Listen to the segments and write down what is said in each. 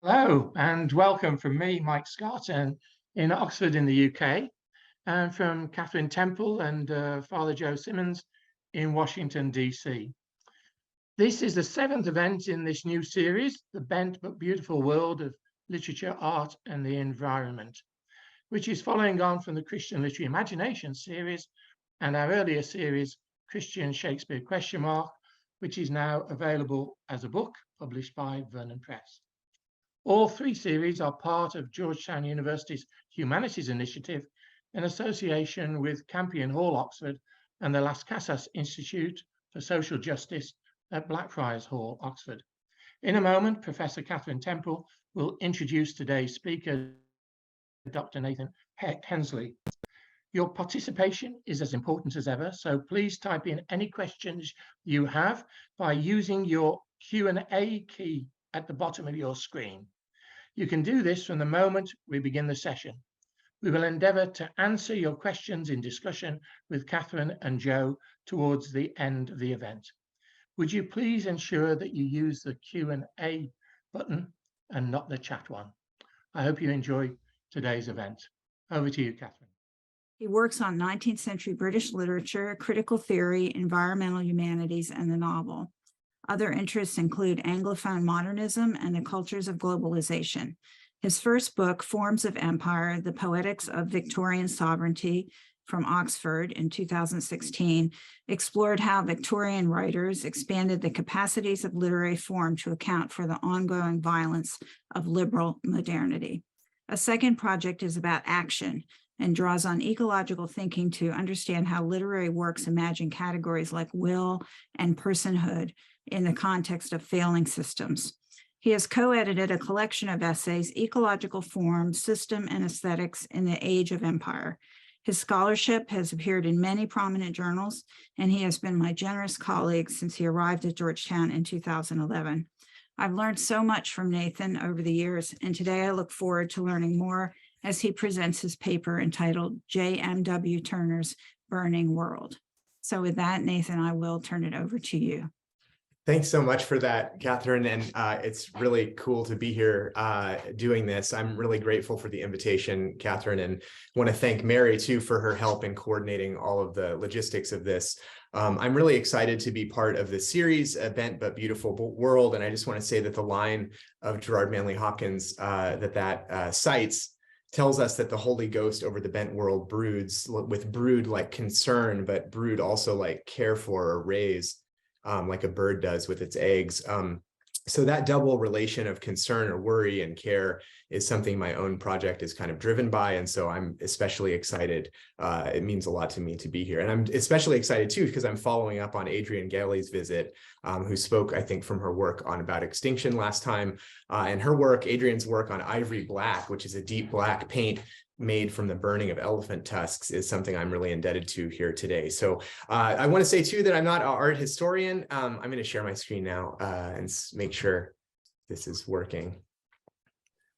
Hello and welcome from me, Mike Scarton, in Oxford in the UK, and from Catherine Temple and Father Joe Simmons in Washington, DC. This is the seventh event in this new series, The Bent but Beautiful World of Literature, Art and the Environment, which is following on from the Christian Literary Imagination series and our earlier series, Christian Shakespeare ? Which is now available as a book published by Vernon Press. All three series are part of Georgetown University's Humanities Initiative in association with Campion Hall, Oxford, and the Las Casas Institute for Social Justice at Blackfriars Hall, Oxford. In a moment, Professor Catherine Temple will introduce today's speaker, Dr. Nathan Hensley. Your participation is as important as ever, so please type in any questions you have by using your Q&A key at the bottom of your screen. You can do this from the moment we begin the session. We will endeavour to answer your questions in discussion with Catherine and Joe towards the end of the event. Would you please ensure that you use the Q&A button and not the chat one? I hope you enjoy today's event. Over to you, Catherine. He works on 19th century British literature, critical theory, environmental humanities, and the novel. Other interests include Anglophone modernism and the cultures of globalization. His first book, Forms of Empire, The Poetics of Victorian Sovereignty, from Oxford in 2016, explored how Victorian writers expanded the capacities of literary form to account for the ongoing violence of liberal modernity. A second project is about action and draws on ecological thinking to understand how literary works imagine categories like will and personhood in the context of failing systems. He has co-edited a collection of essays, Ecological Form, System, and Aesthetics in the Age of Empire. His scholarship has appeared in many prominent journals, and he has been my generous colleague since he arrived at Georgetown in 2011. I've learned so much from Nathan over the years, and today I look forward to learning more as he presents his paper entitled J.M.W. Turner's Burning World. So with that, Nathan, I will turn it over to you. Thanks so much for that, Catherine. And it's really cool to be here doing this. I'm really grateful for the invitation, Catherine, and want to thank Mary too for her help in coordinating all of the logistics of this. I'm really excited to be part of this series, Bent but Beautiful World. And I just want to say that the line of Gerard Manley Hopkins that cites tells us that the Holy Ghost over the bent world broods, with brood like concern, but brood also like care for or raise, like a bird does with its eggs. So that double relation of concern or worry and care is something my own project is kind of driven by. And so I'm especially excited. It means a lot to me to be here. And I'm especially excited too, because I'm following up on Adrienne Galey's visit, who spoke, I think, from her work on about extinction last time. And her work, Adrienne's work on ivory black, which is a deep black paint made from the burning of elephant tusks, is something I'm really indebted to here today. So I want to say too that I'm not an art historian. I'm going to share my screen now and make sure this is working.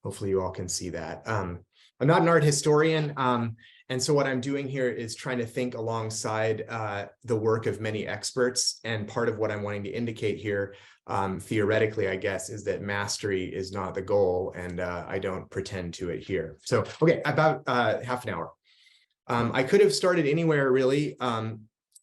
Hopefully you all can see that. I'm not an art historian. And so what I'm doing here is trying to think alongside the work of many experts. And part of what I'm wanting to indicate here, theoretically, I guess, is that mastery is not the goal, and I don't pretend to it here. So, okay, about half an hour. I could have started anywhere, really.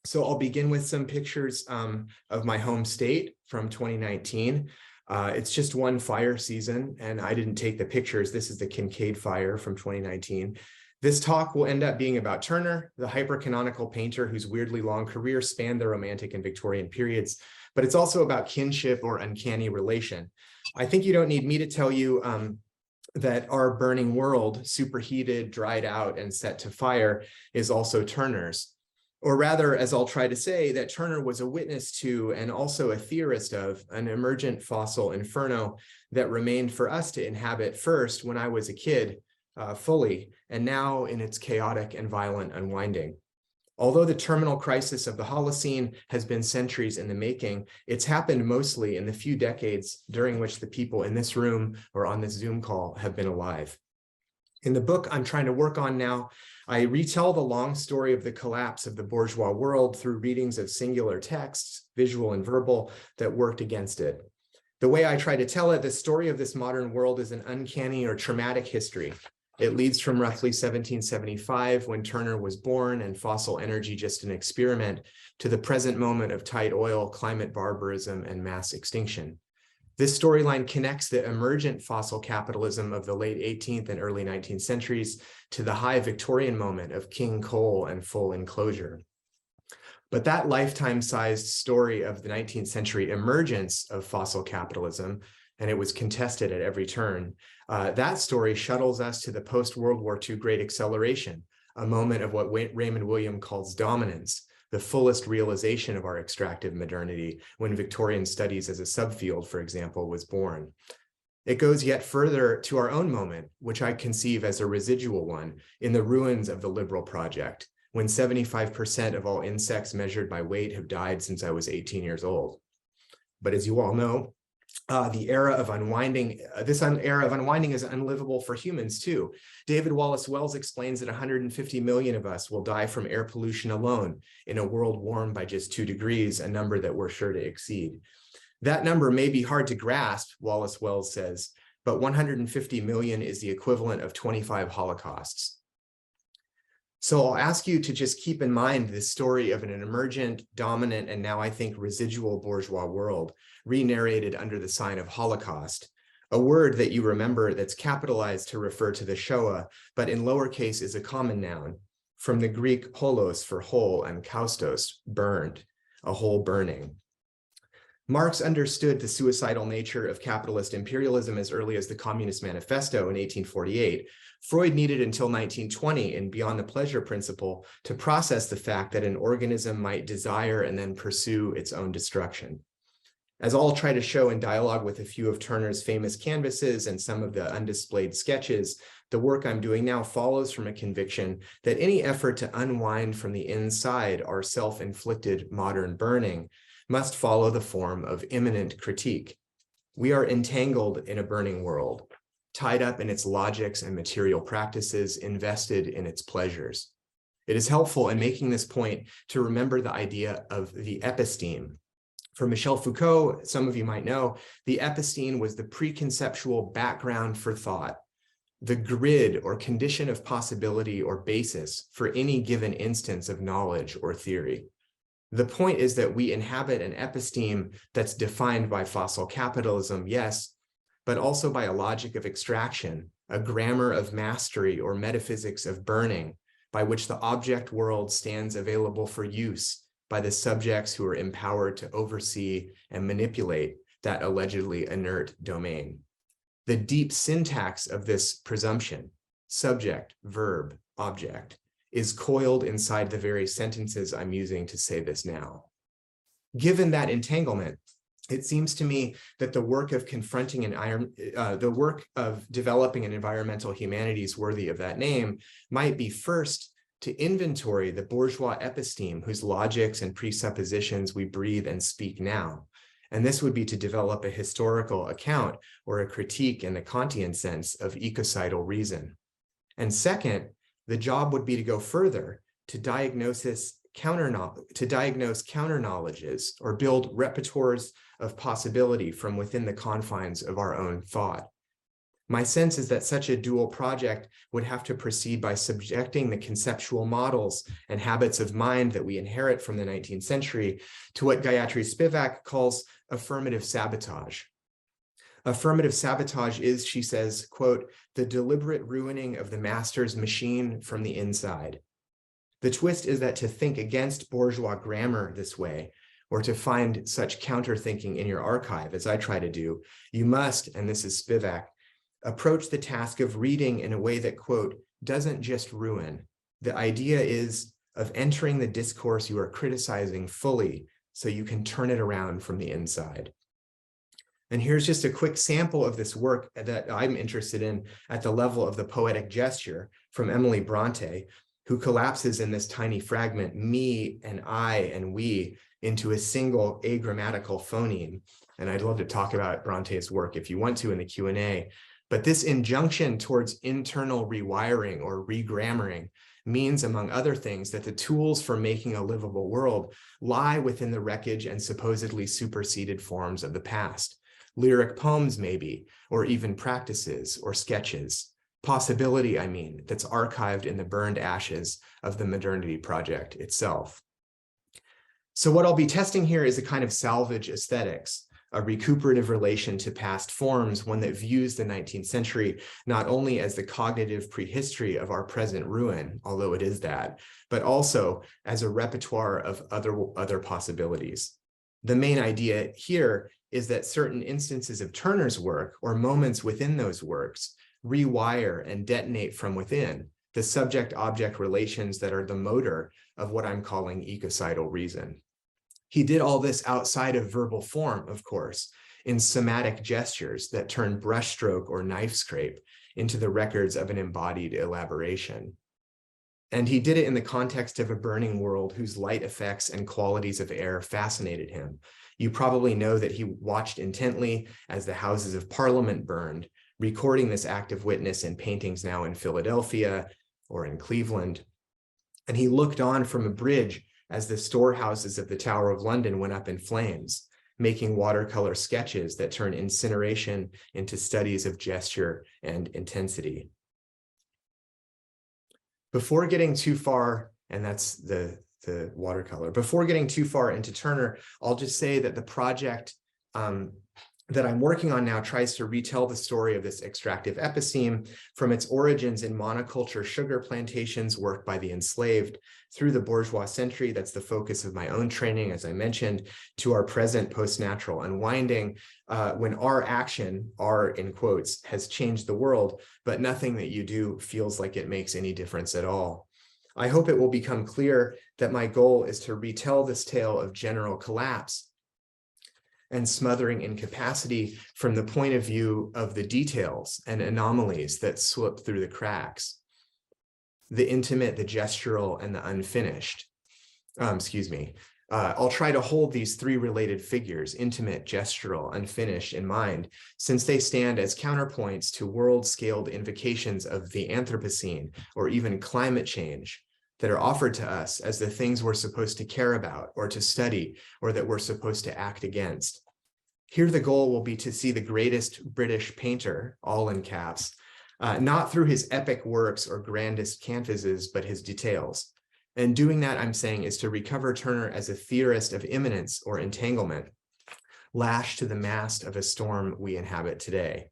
So I'll begin with some pictures of my home state from 2019. It's just one fire season, and I didn't take the pictures. This is the Kincaid fire from 2019. This talk will end up being about Turner, the hypercanonical painter whose weirdly long career spanned the Romantic and Victorian periods, but it's also about kinship or uncanny relation. I think you don't need me to tell you that our burning world, superheated, dried out, and set to fire, is also Turner's. Or rather, as I'll try to say, that Turner was a witness to and also a theorist of an emergent fossil inferno that remained for us to inhabit first when I was a kid, fully, and now in its chaotic and violent unwinding. Although the terminal crisis of the Holocene has been centuries in the making, it's happened mostly in the few decades during which the people in this room or on this Zoom call have been alive. In the book I'm trying to work on now, I retell the long story of the collapse of the bourgeois world through readings of singular texts, visual and verbal, that worked against it. The way I try to tell it, the story of this modern world is an uncanny or traumatic history. It leads from roughly 1775, when Turner was born and fossil energy just an experiment, to the present moment of tight oil, climate barbarism, and mass extinction. This storyline connects the emergent fossil capitalism of the late 18th and early 19th centuries to the high Victorian moment of king coal and full enclosure. But that lifetime-sized story of the 19th century emergence of fossil capitalism, and it was contested at every turn, that story shuttles us to the post-World War II Great Acceleration, a moment of what Raymond William calls dominance, the fullest realization of our extractive modernity, when Victorian studies as a subfield, for example, was born. It goes yet further to our own moment, which I conceive as a residual one, in the ruins of the liberal project, when 75% of all insects measured by weight have died since I was 18 years old. But as you all know, this era of unwinding is unlivable for humans too. David Wallace Wells explains that 150 million of us will die from air pollution alone in a world warmed by just 2 degrees, a number that we're sure to exceed. That number may be hard to grasp, Wallace Wells says, but 150 million is the equivalent of 25 Holocausts. So I'll ask you to just keep in mind this story of an emergent, dominant, and now I think residual bourgeois world, re-narrated under the sign of Holocaust, a word that you remember that's capitalized to refer to the Shoah, but in lowercase is a common noun, from the Greek holos for whole and kaustos, burned, a whole burning. Marx understood the suicidal nature of capitalist imperialism as early as the Communist Manifesto in 1848. Freud needed until 1920 in Beyond the Pleasure Principle to process the fact that an organism might desire and then pursue its own destruction. As I'll try to show in dialogue with a few of Turner's famous canvases and some of the undisplayed sketches, the work I'm doing now follows from a conviction that any effort to unwind from the inside our self-inflicted modern burning must follow the form of immanent critique. We are entangled in a burning world, tied up in its logics and material practices, invested in its pleasures. It is helpful in making this point to remember the idea of the episteme. For Michel Foucault, some of you might know, the episteme was the preconceptual background for thought, the grid or condition of possibility or basis for any given instance of knowledge or theory. The point is that we inhabit an episteme that's defined by fossil capitalism, yes, but also by a logic of extraction, a grammar of mastery or metaphysics of burning, by which the object world stands available for use by the subjects who are empowered to oversee and manipulate that allegedly inert domain. The deep syntax of this presumption, subject, verb, object, is coiled inside the very sentences I'm using to say this now. Given that entanglement, it seems to me that the work of developing an environmental humanities worthy of that name might be first to inventory the bourgeois episteme whose logics and presuppositions we breathe and speak now. And this would be to develop a historical account or a critique in the Kantian sense of ecocidal reason. And second, the job would be to go further, to diagnose counter knowledges or build repertoires of possibility from within the confines of our own thought. My sense is that such a dual project would have to proceed by subjecting the conceptual models and habits of mind that we inherit from the 19th century to what Gayatri Spivak calls affirmative sabotage. Affirmative sabotage is, she says, quote, the deliberate ruining of the master's machine from the inside. The twist is that to think against bourgeois grammar this way, or to find such counter-thinking in your archive, as I try to do, you must, and this is Spivak, approach the task of reading in a way that, quote, doesn't just ruin. The idea is of entering the discourse you are criticizing fully so you can turn it around from the inside. And here's just a quick sample of this work that I'm interested in at the level of the poetic gesture from Emily Bronte, who collapses in this tiny fragment, me and I and we, into a single agrammatical phoneme. And I'd love to talk about Bronte's work if you want to in the Q&A. But this injunction towards internal rewiring or regrammaring means, among other things, that the tools for making a livable world lie within the wreckage and supposedly superseded forms of the past. lyric poems maybe, or even practices or sketches. Possibility, I mean, that's archived in the burned ashes of the modernity project itself. So what I'll be testing here is a kind of salvage aesthetics, a recuperative relation to past forms, one that views the 19th century not only as the cognitive prehistory of our present ruin, although it is that, but also as a repertoire of other possibilities. The main idea here is that certain instances of Turner's work, or moments within those works, rewire and detonate from within the subject-object relations that are the motor of what I'm calling ecocidal reason. He did all this outside of verbal form, of course, in somatic gestures that turn brushstroke or knife scrape into the records of an embodied elaboration. And he did it in the context of a burning world whose light effects and qualities of air fascinated him. You probably know that he watched intently as the Houses of Parliament burned, recording this active witness in paintings now in Philadelphia or in Cleveland. And he looked on from a bridge as the storehouses of the Tower of London went up in flames, making watercolor sketches that turn incineration into studies of gesture and intensity. Before getting too far, and that's the watercolor, before getting too far into Turner, I'll just say that the project that I'm working on now tries to retell the story of this extractive epicene from its origins in monoculture sugar plantations worked by the enslaved through the bourgeois century, that's the focus of my own training, as I mentioned, to our present post-natural unwinding, when our action, our in quotes, has changed the world, but nothing that you do feels like it makes any difference at all. I hope it will become clear that my goal is to retell this tale of general collapse and smothering incapacity from the point of view of the details and anomalies that slip through the cracks, the intimate, the gestural, and the unfinished. I'll try to hold these three related figures, intimate, gestural, unfinished, in mind, since they stand as counterpoints to world-scaled invocations of the Anthropocene or even climate change that are offered to us as the things we're supposed to care about or to study or that we're supposed to act against. Here, the goal will be to see the greatest British painter, all in caps, not through his epic works or grandest canvases, but his details. And doing that, I'm saying, is to recover Turner as a theorist of immanence or entanglement, lashed to the mast of a storm we inhabit today.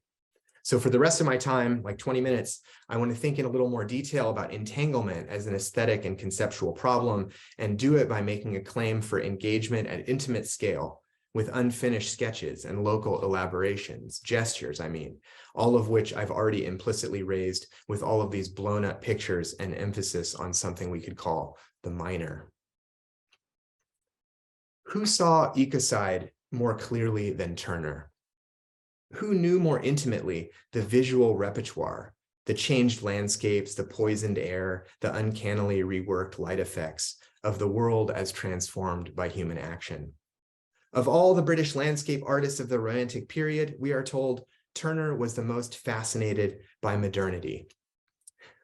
So for the rest of my time, like 20 minutes, I want to think in a little more detail about entanglement as an aesthetic and conceptual problem, and do it by making a claim for engagement at intimate scale with unfinished sketches and local elaborations, gestures, I mean, all of which I've already implicitly raised with all of these blown up pictures and emphasis on something we could call the minor. Who saw ecocide more clearly than Turner? Who knew more intimately the visual repertoire, the changed landscapes, the poisoned air, the uncannily reworked light effects of the world as transformed by human action? Of all the British landscape artists of the Romantic period, we are told Turner was the most fascinated by modernity.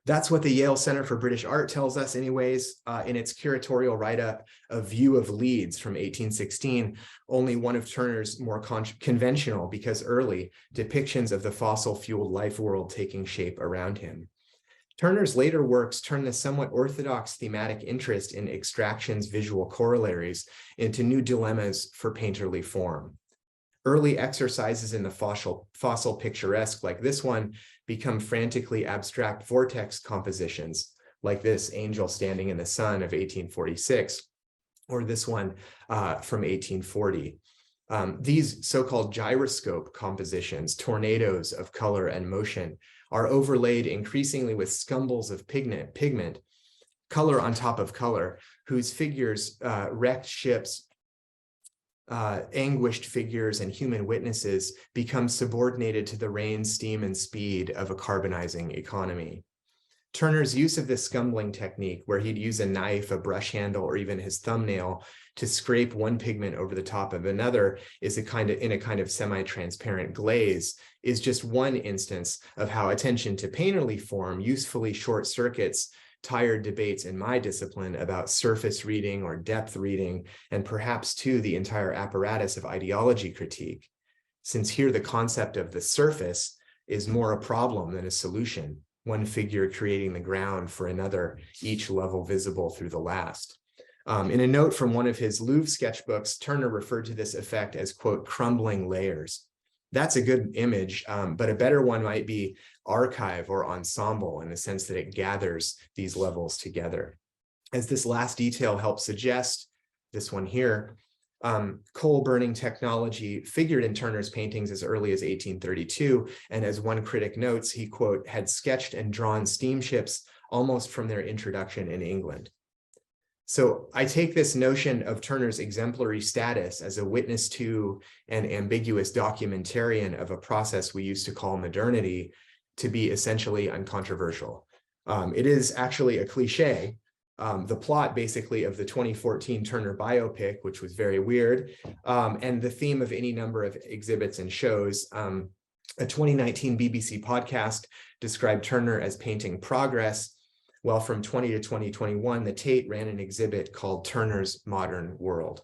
That's what the Yale Center for British Art tells us anyways, in its curatorial write-up, A View of Leeds from 1816, only one of Turner's more conventional, because early, depictions of the fossil-fueled life world taking shape around him. Turner's later works turn the somewhat orthodox thematic interest in extraction's visual corollaries into new dilemmas for painterly form. Early exercises in the fossil picturesque, like this one, become frantically abstract vortex compositions, like this Angel Standing in the Sun of 1846, or this one from 1840. These so-called gyroscope compositions, tornadoes of color and motion, are overlaid increasingly with scumbles of pigment, color on top of color, whose figures, wrecked ships, anguished figures, and human witnesses become subordinated to the rain, steam, and speed of a carbonizing economy. Turner's use of this scumbling technique, where he'd use a knife, a brush handle, or even his thumbnail to scrape one pigment over the top of another, is in a kind of semi-transparent glaze, is just one instance of how attention to painterly form usefully short circuits tired debates in my discipline about surface reading or depth reading, and perhaps too the entire apparatus of ideology critique. since here the concept of the surface is more a problem than a solution, one figure creating the ground for another, each level visible through the last. In a note from one of his Louvre sketchbooks, Turner referred to this effect as, quote, crumbling layers. That's a good image, but a better one might be archive or ensemble, in the sense that it gathers these levels together. As this last detail helps suggest, this one here, coal burning technology figured in Turner's paintings as early as 1832. And as one critic notes, he, quote, had sketched and drawn steamships almost from their introduction in England. So I take this notion of Turner's exemplary status as a witness to an ambiguous documentarian of a process we used to call modernity to be essentially uncontroversial. It is actually a cliche. The plot basically of the 2014 Turner biopic, which was very weird, and the theme of any number of exhibits and shows. A 2019 BBC podcast described Turner as painting progress, while from 20 to 2021, the Tate ran an exhibit called Turner's Modern World.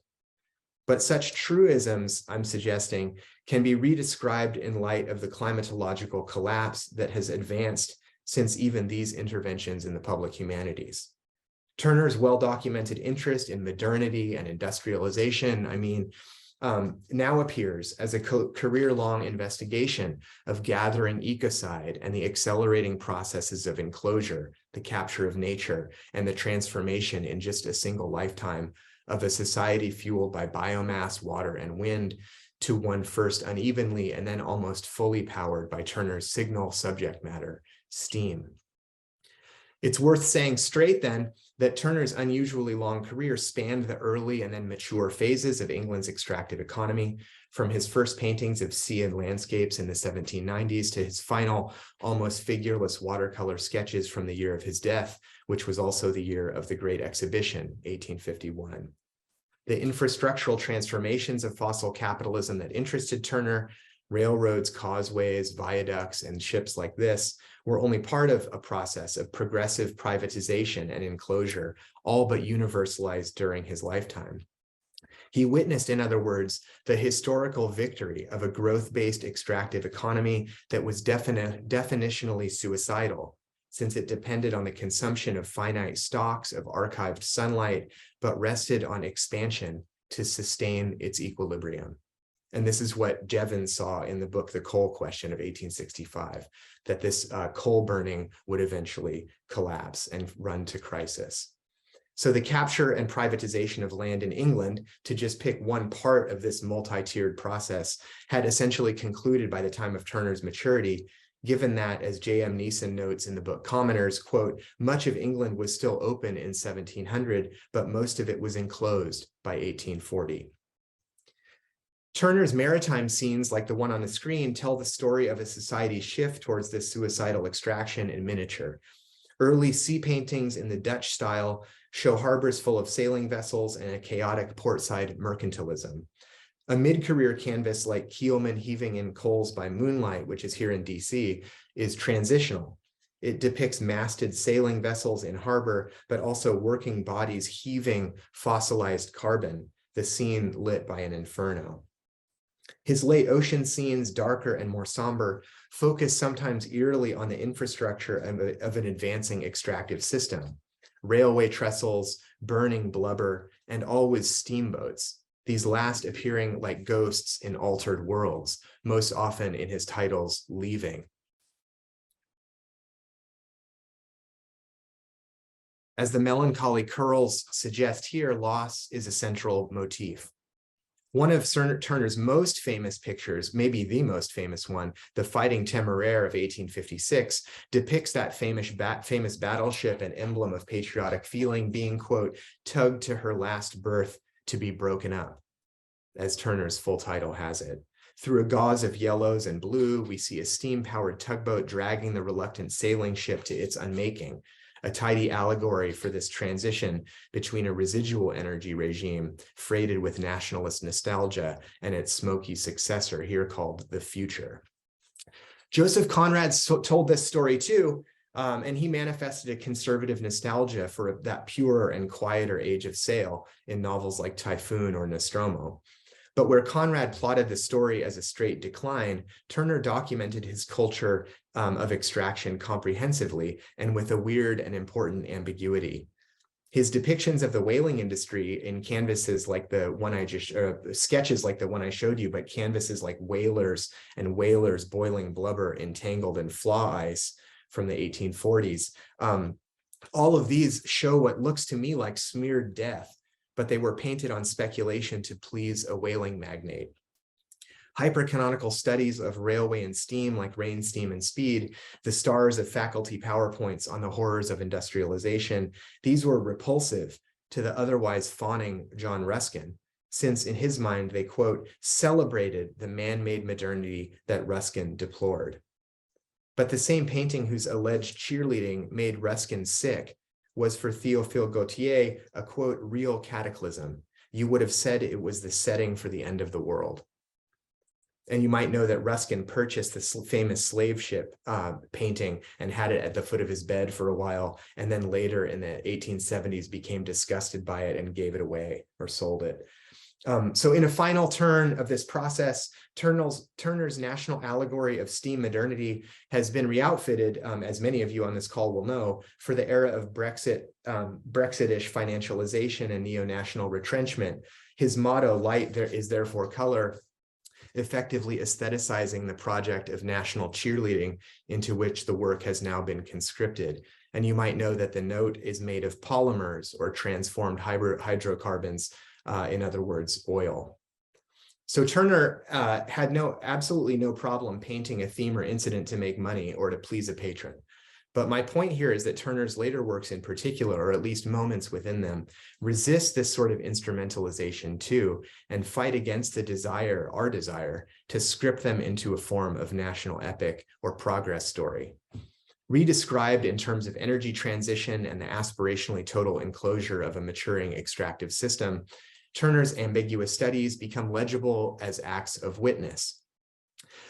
But such truisms, I'm suggesting, can be redescribed in light of the climatological collapse that has advanced since even these interventions in the public humanities. Turner's well-documented interest in modernity and industrialization, now appears as a career-long investigation of gathering ecocide and the accelerating processes of enclosure, the capture of nature, and the transformation in just a single lifetime of a society fueled by biomass, water, and wind to one first unevenly and then almost fully powered by Turner's signal subject matter, steam. It's worth saying straight then that Turner's unusually long career spanned the early and then mature phases of England's extractive economy, from his first paintings of sea and landscapes in the 1790s to his final, almost figureless watercolor sketches from the year of his death, which was also the year of the Great Exhibition, 1851. The infrastructural transformations of fossil capitalism that interested Turner, railroads, causeways, viaducts, and ships like this, were only part of a process of progressive privatization and enclosure, all but universalized during his lifetime. He witnessed, in other words, the historical victory of a growth-based extractive economy that was definitionally suicidal, since it depended on the consumption of finite stocks of archived sunlight, but rested on expansion to sustain its equilibrium. And this is what Jevons saw in the book, The Coal Question of 1865, that this coal burning would eventually collapse and run to crisis. So the capture and privatization of land in England, to just pick one part of this multi-tiered process, had essentially concluded by the time of Turner's maturity, given that, as J.M. Neeson notes in the book Commoners, quote, much of England was still open in 1700, but most of it was enclosed by 1840. Turner's maritime scenes, like the one on the screen, tell the story of a society's shift towards this suicidal extraction in miniature. Early sea paintings in the Dutch style show harbors full of sailing vessels and a chaotic portside mercantilism. A mid-career canvas like Keelman heaving in coals by moonlight, which is here in DC, is transitional. It depicts masted sailing vessels in harbor, but also working bodies heaving fossilized carbon, the scene lit by an inferno. His late ocean scenes, darker and more somber, focus sometimes eerily on the infrastructure of an advancing extractive system. Railway trestles, burning blubber, and always steamboats, these last appearing like ghosts in altered worlds, most often in his titles, Leaving. As the melancholy curls suggest here, loss is a central motif. One of Turner's most famous pictures, maybe the most famous one, The Fighting Temeraire of 1856, depicts that famous battleship and emblem of patriotic feeling being, quote, tugged to her last berth to be broken up, as Turner's full title has it. Through a gauze of yellows and blue, we see a steam-powered tugboat dragging the reluctant sailing ship to its unmaking, a tidy allegory for this transition between a residual energy regime freighted with nationalist nostalgia and its smoky successor, here called the future. Joseph Conrad told this story too, and he manifested a conservative nostalgia for that purer and quieter age of sail in novels like Typhoon or Nostromo. But where Conrad plotted the story as a straight decline, Turner documented his culture of extraction comprehensively and with a weird and important ambiguity. His depictions of the whaling industry in canvases like the one I just, sketches like the one I showed you, but canvases like whalers and whalers boiling blubber entangled in flaw ice from the 1840s. All of these show what looks to me like smeared death, but they were painted on speculation to please a whaling magnate. Hypercanonical studies of railway and steam like Rain, Steam, and Speed, the stars of faculty PowerPoints on the horrors of industrialization, these were repulsive to the otherwise fawning John Ruskin, since in his mind they, quote, celebrated the man-made modernity that Ruskin deplored. But the same painting whose alleged cheerleading made Ruskin sick was for Théophile Gautier a, quote, real cataclysm. You would have said it was the setting for the end of the world. And you might know that Ruskin purchased the famous slave ship painting and had it at the foot of his bed for a while, and then later in the 1870s became disgusted by it and gave it away or sold it. So in a final turn of this process, Turner's national allegory of steam modernity has been reoutfitted, as many of you on this call will know, for the era of Brexitish financialization and neo-national retrenchment. His motto, light there is therefore color, effectively aestheticizing the project of national cheerleading into which the work has now been conscripted. And you might know that the note is made of polymers or transformed hydrocarbons, in other words, oil. So Turner had absolutely no problem painting a theme or incident to make money or to please a patron. But my point here is that Turner's later works in particular, or at least moments within them, resist this sort of instrumentalization too, and fight against the desire, our desire, to script them into a form of national epic or progress story. Redescribed in terms of energy transition and the aspirationally total enclosure of a maturing extractive system, Turner's ambiguous studies become legible as acts of witness.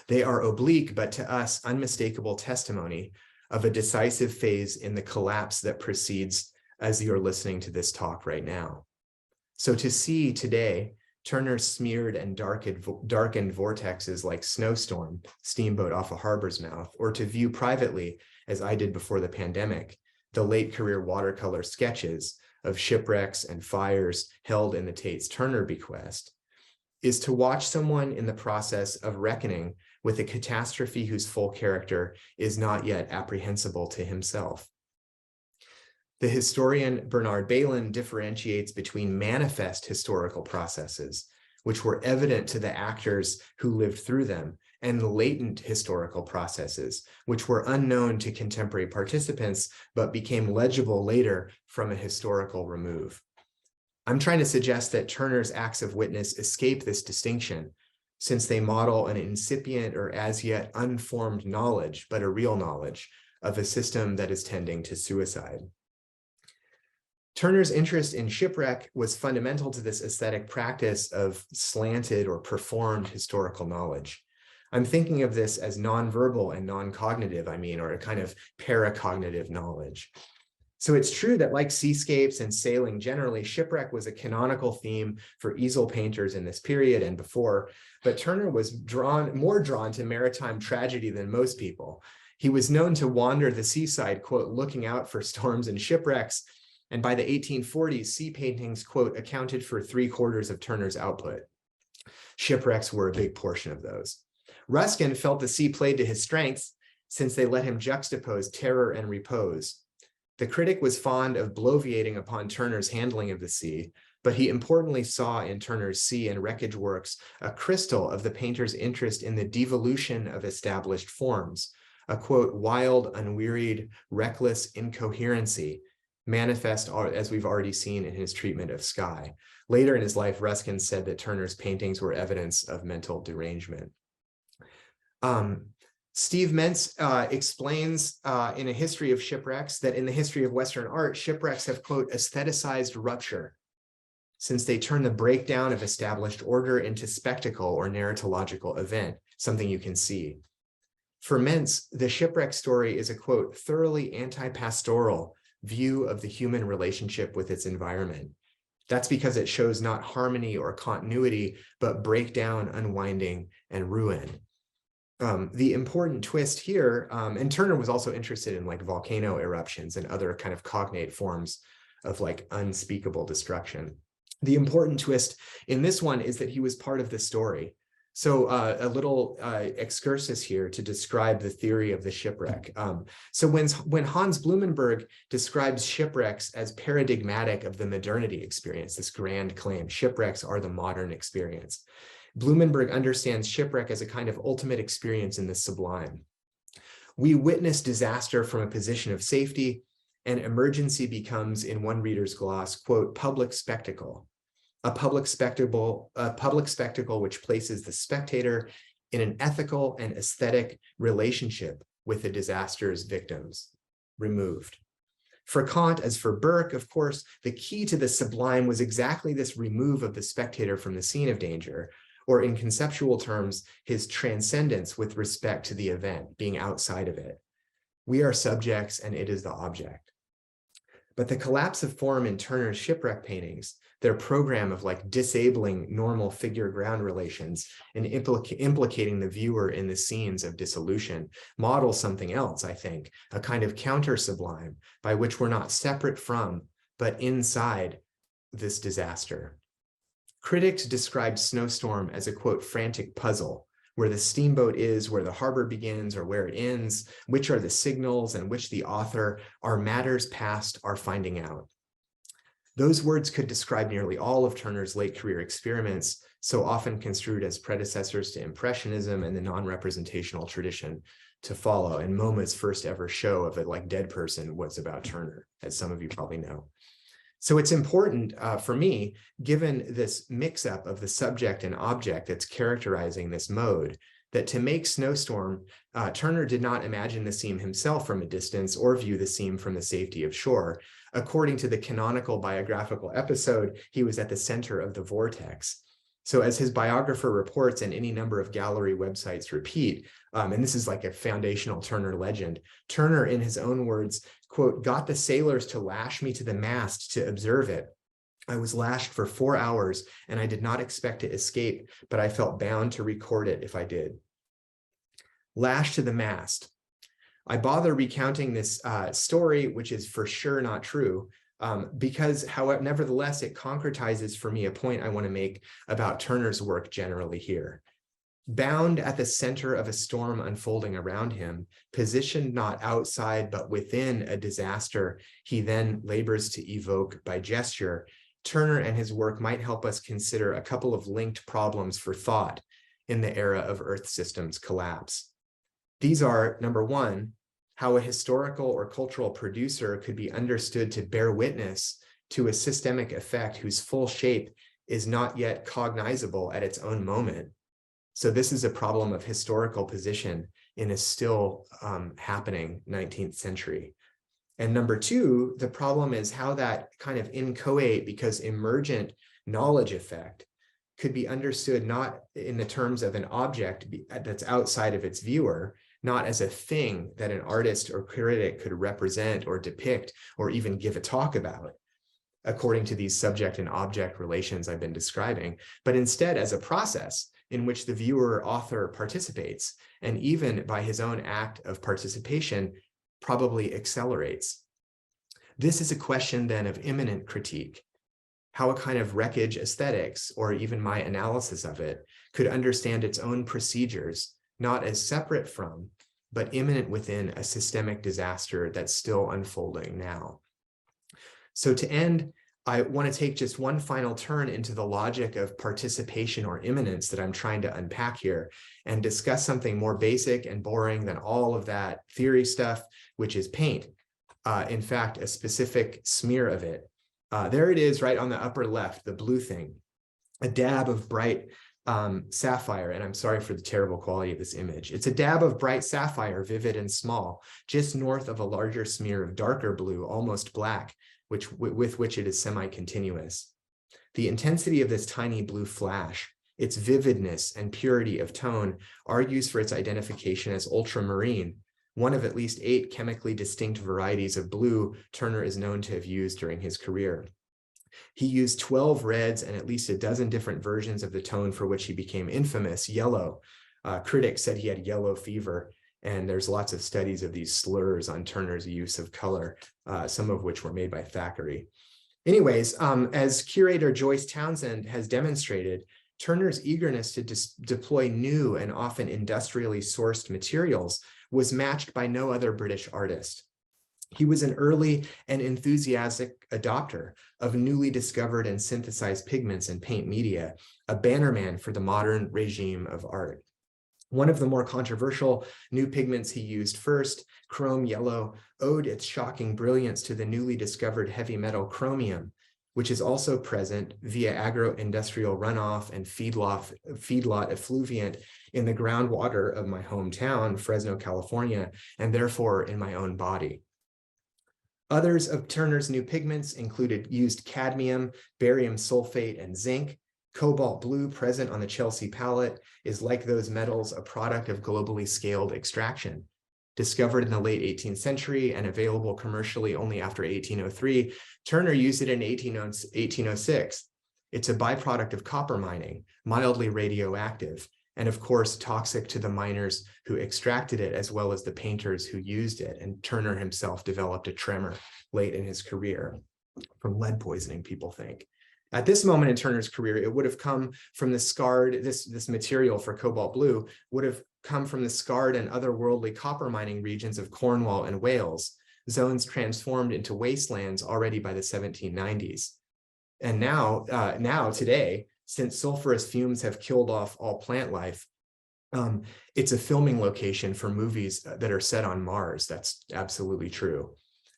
They are oblique, but to us, unmistakable testimony of a decisive phase in the collapse that proceeds as you're listening to this talk right now. So to see today, Turner's smeared and darkened vortexes like Snowstorm, Steamboat Off a Harbor's Mouth, or to view privately, as I did before the pandemic, the late career watercolor sketches of shipwrecks and fires held in the Tate's Turner bequest, is to watch someone in the process of reckoning with a catastrophe whose full character is not yet apprehensible to himself. The historian Bernard Bailyn differentiates between manifest historical processes, which were evident to the actors who lived through them, and latent historical processes, which were unknown to contemporary participants, but became legible later from a historical remove. I'm trying to suggest that Turner's acts of witness escape this distinction, since they model an incipient or as yet unformed knowledge, but a real knowledge of a system that is tending to suicide. Turner's interest in shipwreck was fundamental to this aesthetic practice of slanted or performed historical knowledge. I'm thinking of this as nonverbal and non-cognitive, or a kind of paracognitive knowledge. So it's true that like seascapes and sailing generally, shipwreck was a canonical theme for easel painters in this period and before, but Turner was more drawn to maritime tragedy than most people. He was known to wander the seaside, quote, looking out for storms and shipwrecks, and by the 1840s, sea paintings, quote, accounted for 3/4 of Turner's output. Shipwrecks were a big portion of those. Ruskin felt the sea played to his strengths since they let him juxtapose terror and repose. The critic was fond of bloviating upon Turner's handling of the sea, but he importantly saw in Turner's sea and wreckage works a crystal of the painter's interest in the devolution of established forms, a, quote, wild, unwearied, reckless incoherency, manifest as we've already seen in his treatment of sky. Later in his life, Ruskin said that Turner's paintings were evidence of mental derangement. Steve Mentz explains in A History of Shipwrecks that in the history of Western art, shipwrecks have, quote, aestheticized rupture, since they turn the breakdown of established order into spectacle or narratological event, something you can see. For Mentz, the shipwreck story is a, quote, thoroughly anti-pastoral view of the human relationship with its environment. That's because it shows not harmony or continuity, but breakdown, unwinding, and ruin. The important twist here, and Turner was also interested in like volcano eruptions and other kind of cognate forms of like unspeakable destruction. The important twist in this one is that he was part of the story. So a little excursus here to describe the theory of the shipwreck. So when Hans Blumenberg describes shipwrecks as paradigmatic of the modernity experience, this grand claim, shipwrecks are the modern experience, Blumenberg understands shipwreck as a kind of ultimate experience in the sublime. We witness disaster from a position of safety, and emergency becomes, in one reader's gloss, quote, public spectacle. A public spectacle which places the spectator in an ethical and aesthetic relationship with the disaster's victims, removed. For Kant, as for Burke, of course, the key to the sublime was exactly this remove of the spectator from the scene of danger, or in conceptual terms, his transcendence with respect to the event, being outside of it. We are subjects and it is the object. But the collapse of form in Turner's shipwreck paintings, their program of like disabling normal figure-ground relations and implicating the viewer in the scenes of dissolution, models something else, I think, a kind of counter-sublime by which we're not separate from, but inside this disaster. Critics described Snowstorm as a, quote, frantic puzzle, where the steamboat is, where the harbor begins, or where it ends, which are the signals and which the author, our matters past, are finding out. Those words could describe nearly all of Turner's late career experiments, so often construed as predecessors to Impressionism and the non-representational tradition to follow. And MoMA's first ever show of a like dead person was about Turner, as some of you probably know. So it's important for me, given this mix-up of the subject and object that's characterizing this mode, that to make Snowstorm, Turner did not imagine the scene himself from a distance or view the scene from the safety of shore. According to the canonical biographical episode, he was at the center of the vortex. So as his biographer reports, and any number of gallery websites repeat, and this is like a foundational Turner legend, Turner, in his own words, quote, got the sailors to lash me to the mast to observe it. I was lashed for 4 hours and I did not expect to escape, but I felt bound to record it if I did. Lashed to the mast. I bother recounting this story, which is for sure not true, because, however, nevertheless, it concretizes for me a point I want to make about Turner's work generally here. Bound at the center of a storm unfolding around him, positioned not outside but within a disaster he then labors to evoke by gesture, Turner and his work might help us consider a couple of linked problems for thought in the era of Earth systems collapse. These are, number one, how a historical or cultural producer could be understood to bear witness to a systemic effect whose full shape is not yet cognizable at its own moment. So this is a problem of historical position in a still happening 19th century. And number two, the problem is how that kind of inchoate, because emergent knowledge effect could be understood not in the terms of an object that's outside of its viewer, not as a thing that an artist or critic could represent or depict or even give a talk about, according to these subject and object relations I've been describing, but instead as a process in which the viewer author participates, and even by his own act of participation, probably accelerates. This is a question then of immanent critique, how a kind of wreckage aesthetics, or even my analysis of it, could understand its own procedures, not as separate from, but immanent within a systemic disaster that's still unfolding now. So to end, I want to take just one final turn into the logic of participation or immanence that I'm trying to unpack here, and discuss something more basic and boring than all of that theory stuff, which is paint. In fact, a specific smear of it. There it is right on the upper left, the blue thing, a dab of bright sapphire, and I'm sorry for the terrible quality of this image. It's a dab of bright sapphire, vivid and small, just north of a larger smear of darker blue, almost black, with which it is semi-continuous. The intensity of this tiny blue flash, its vividness and purity of tone, argues for its identification as ultramarine, one of at least 8 chemically distinct varieties of blue Turner is known to have used during his career. He used 12 reds and at least a dozen different versions of the tone for which he became infamous, yellow. Critics said he had yellow fever, and there's lots of studies of these slurs on Turner's use of color, some of which were made by Thackeray. Anyways, as curator Joyce Townsend has demonstrated, Turner's eagerness to deploy new and often industrially sourced materials was matched by no other British artist. He was an early and enthusiastic adopter of newly discovered and synthesized pigments and paint media, a bannerman for the modern regime of art. One of the more controversial new pigments he used first, chrome yellow, owed its shocking brilliance to the newly discovered heavy metal chromium, which is also present via agro-industrial runoff and feedlot effluviant in the groundwater of my hometown, Fresno, California, and therefore in my own body. Others of Turner's new pigments used cadmium, barium sulfate, and zinc. Cobalt blue, present on the Chelsea palette, is like those metals a product of globally scaled extraction. Discovered in the late 18th century and available commercially only after 1803, Turner used it in 1806. It's a byproduct of copper mining, mildly radioactive, and of course toxic to the miners who extracted it as well as the painters who used it. And Turner himself developed a tremor late in his career from lead poisoning, people think. At this moment in Turner's career, it would have come from the scarred, this material for cobalt blue would have come from the scarred and otherworldly copper mining regions of Cornwall and Wales, zones transformed into wastelands already by the 1790s. And now today, since sulfurous fumes have killed off all plant life, it's a filming location for movies that are set on Mars. That's absolutely true.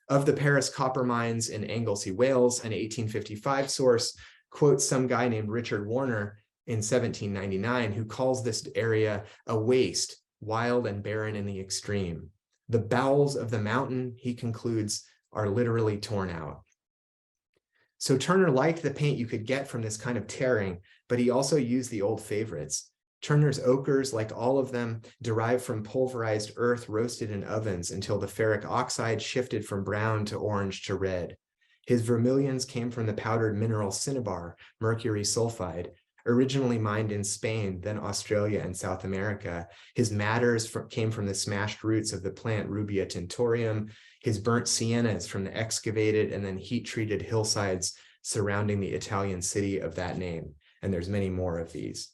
Of the Paris copper mines in Anglesey, Wales, an 1855 source quotes some guy named Richard Warner in 1799, who calls this area a waste, wild and barren in the extreme. The bowels of the mountain, he concludes, are literally torn out. So Turner liked the paint you could get from this kind of tearing, but he also used the old favorites. Turner's ochres, like all of them, derived from pulverized earth roasted in ovens until the ferric oxide shifted from brown to orange to red. His vermilions came from the powdered mineral cinnabar, mercury sulfide, originally mined in Spain, then Australia and South America. His matters came from the smashed roots of the plant Rubia tinctorium. His burnt siennas from the excavated and then heat-treated hillsides surrounding the Italian city of that name. And there's many more of these.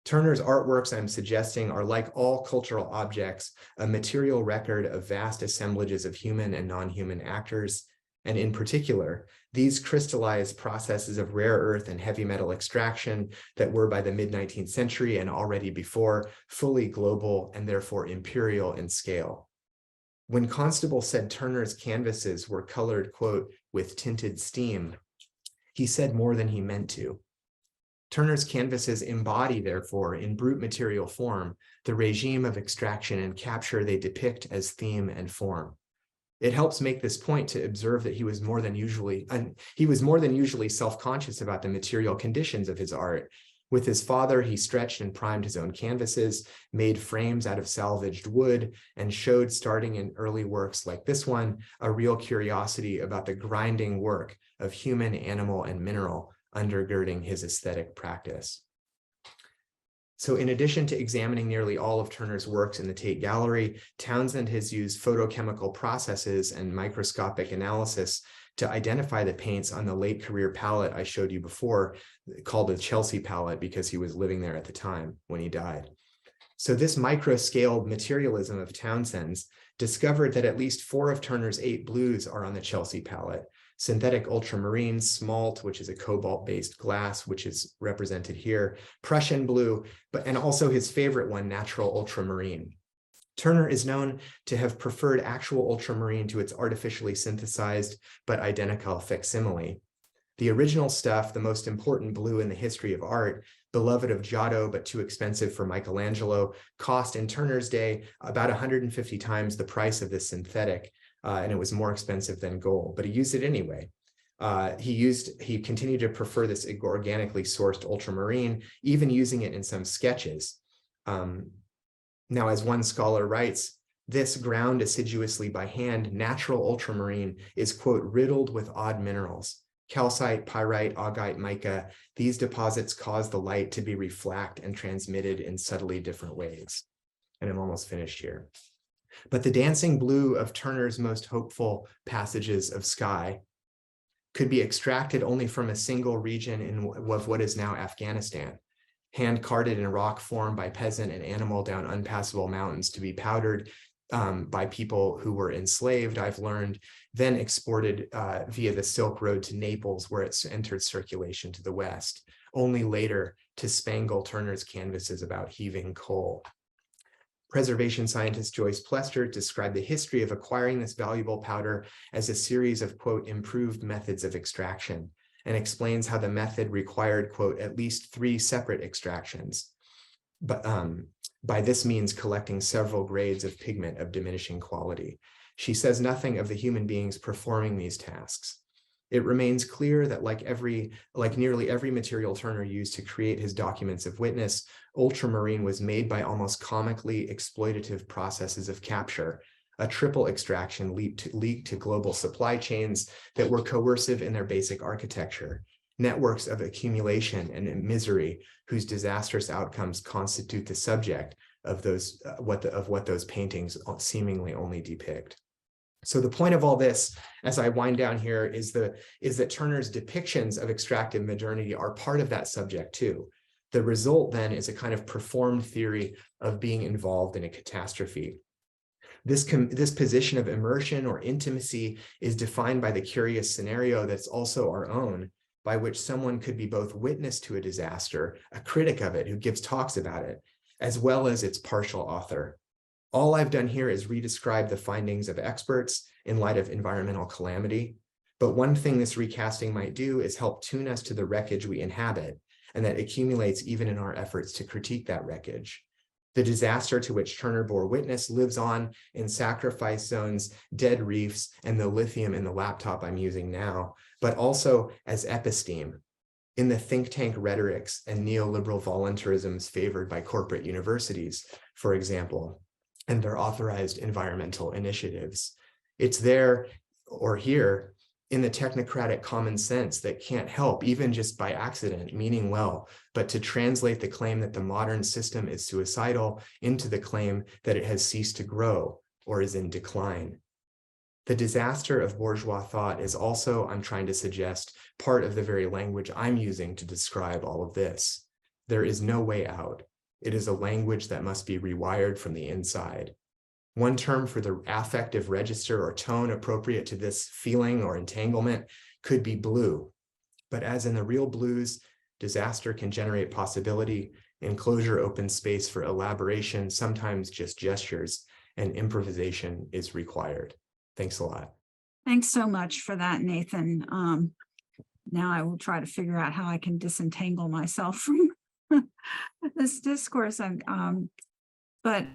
Turner's artworks, I'm suggesting, are like all cultural objects, a material record of vast assemblages of human and non-human actors. And in particular, these crystallized processes of rare earth and heavy metal extraction that were by the mid-19th century and already before fully global and therefore imperial in scale. When Constable said Turner's canvases were colored, quote, with tinted steam, he said more than he meant to. Turner's canvases embody, therefore, in brute material form, the regime of extraction and capture they depict as theme and form. It helps make this point to observe that he was more than usually self-conscious about the material conditions of his art. With his father, he stretched and primed his own canvases, made frames out of salvaged wood, and showed, starting in early works like this one, a real curiosity about the grinding work of human, animal, and mineral undergirding his aesthetic practice. So in addition to examining nearly all of Turner's works in the Tate Gallery, Townsend has used photochemical processes and microscopic analysis to identify the paints on the late career palette I showed you before, called the Chelsea palette because he was living there at the time when he died. So this micro-scaled materialism of Townsend's discovered that at least 4 of Turner's 8 blues are on the Chelsea palette. Synthetic ultramarine, smalt, which is a cobalt-based glass, which is represented here, Prussian blue, and also his favorite one, natural ultramarine. Turner is known to have preferred actual ultramarine to its artificially synthesized but identical facsimile. The original stuff, the most important blue in the history of art, beloved of Giotto but too expensive for Michelangelo, cost in Turner's day about 150 times the price of this synthetic, and it was more expensive than gold, but he used it anyway. He continued to prefer this organically sourced ultramarine, even using it in some sketches. Now, as one scholar writes, this ground assiduously by hand, natural ultramarine is, quote, riddled with odd minerals, calcite, pyrite, augite, mica. These deposits cause the light to be refracted and transmitted in subtly different ways. And I'm almost finished here. But the dancing blue of Turner's most hopeful passages of sky could be extracted only from a single region of what is now Afghanistan, hand-carted in rock form by peasant and animal down unpassable mountains to be powdered by people who were enslaved, I've learned, then exported via the Silk Road to Naples, where it's entered circulation to the West, only later to spangle Turner's canvases about heaving coal. Preservation scientist Joyce Plester described the history of acquiring this valuable powder as a series of, quote, improved methods of extraction, and explains how the method required, quote, at least 3 separate extractions. But by this means collecting several grades of pigment of diminishing quality. She says nothing of the human beings performing these tasks. It remains clear that like nearly every material Turner used to create his documents of witness, ultramarine was made by almost comically exploitative processes of capture, a triple extraction leaked to global supply chains that were coercive in their basic architecture, networks of accumulation and misery whose disastrous outcomes constitute the subject of what those paintings seemingly only depict. So the point of all this, as I wind down here, is that Turner's depictions of extractive modernity are part of that subject too. The result then is a kind of performed theory of being involved in a catastrophe. This position of immersion or intimacy is defined by the curious scenario that's also our own, by which someone could be both witness to a disaster, a critic of it who gives talks about it, as well as its partial author. All I've done here is redescribe the findings of experts in light of environmental calamity. But one thing this recasting might do is help tune us to the wreckage we inhabit, and that accumulates even in our efforts to critique that wreckage. The disaster to which Turner bore witness lives on in sacrifice zones, dead reefs, and the lithium in the laptop I'm using now, but also as episteme in the think tank rhetorics and neoliberal voluntarisms favored by corporate universities, for example, and their authorized environmental initiatives. It's there or here in the technocratic common sense that can't help, even just by accident, meaning well, but to translate the claim that the modern system is suicidal into the claim that it has ceased to grow or is in decline. The disaster of bourgeois thought is also, I'm trying to suggest, part of the very language I'm using to describe all of this. There is no way out. It is a language that must be rewired from the inside. One term for the affective register or tone appropriate to this feeling or entanglement could be blue. But as in the real blues, disaster can generate possibility, enclosure opens space for elaboration, sometimes just gestures, and improvisation is required. Thanks a lot. Thanks so much for that, Nathan. Now I will try to figure out how I can disentangle myself from this discourse. But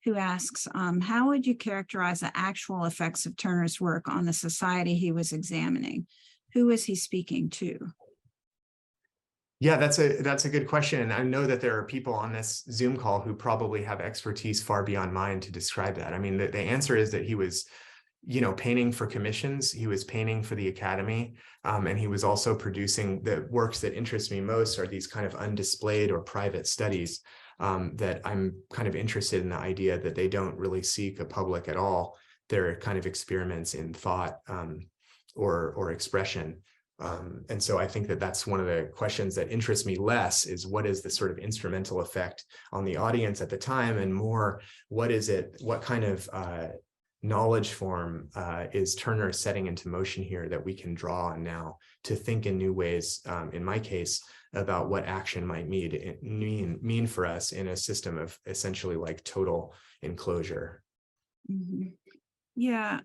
who asks, how would you characterize the actual effects of Turner's work on the society he was examining? Who was he speaking to? Yeah, that's a good question. And I know that there are people on this Zoom call who probably have expertise far beyond mine to describe that. I mean, the answer is that he was, painting for commissions. He was painting for the Academy. And he was also producing the works that interest me most are these kind of undisplayed or private studies that I'm kind of interested in the idea that they don't really seek a public at all. They're kind of experiments in thought or expression. And so I think that that's one of the questions that interests me less is what is the sort of instrumental effect on the audience at the time, and more, what kind of knowledge form is Turner setting into motion here that we can draw on now to think in new ways, in my case, about what action might mean for us in a system of essentially like total enclosure. Mm-hmm. Yeah,